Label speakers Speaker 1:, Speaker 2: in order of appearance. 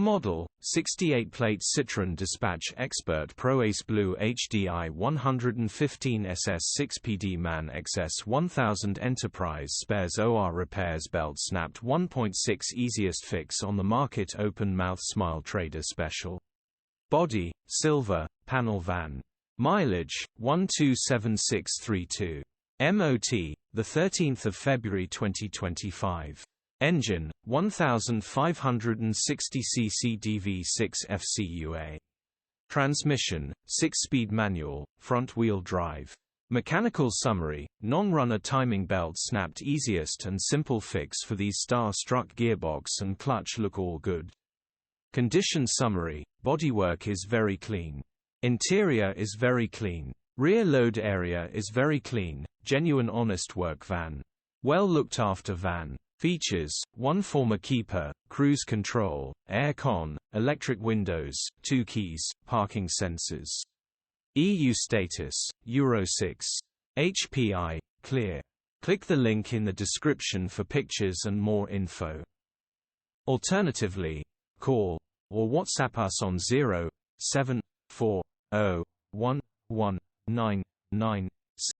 Speaker 1: Model: 68-plate Citroen Dispatch Expert PROACE BlueHDi 115 SS 6PD MAN XS 1000 Enterprise Spares OR Repairs Belt Snapped 1.6 Easiest fix on the market Open Mouth Smile Trader Special. Body: silver, panel van. Mileage: 127632. MOT: 13 February 2025. Engine: 1560 cc DV6 FCUA. Transmission: 6-speed manual, front-wheel drive. Mechanical summary: non-runner timing belt snapped easiest and simple fix for these star-struck gearbox and clutch look all good. Condition summary: bodywork is very clean. Interior is very clean. Rear load area is very clean, genuine honest work van. Well looked after van. Features: 1 former keeper, cruise control, air con, electric windows, 2 keys, parking sensors. EU status: Euro 6. HPI, clear. Click the link in the description for pictures and more info. Alternatively, call or WhatsApp us on 074011999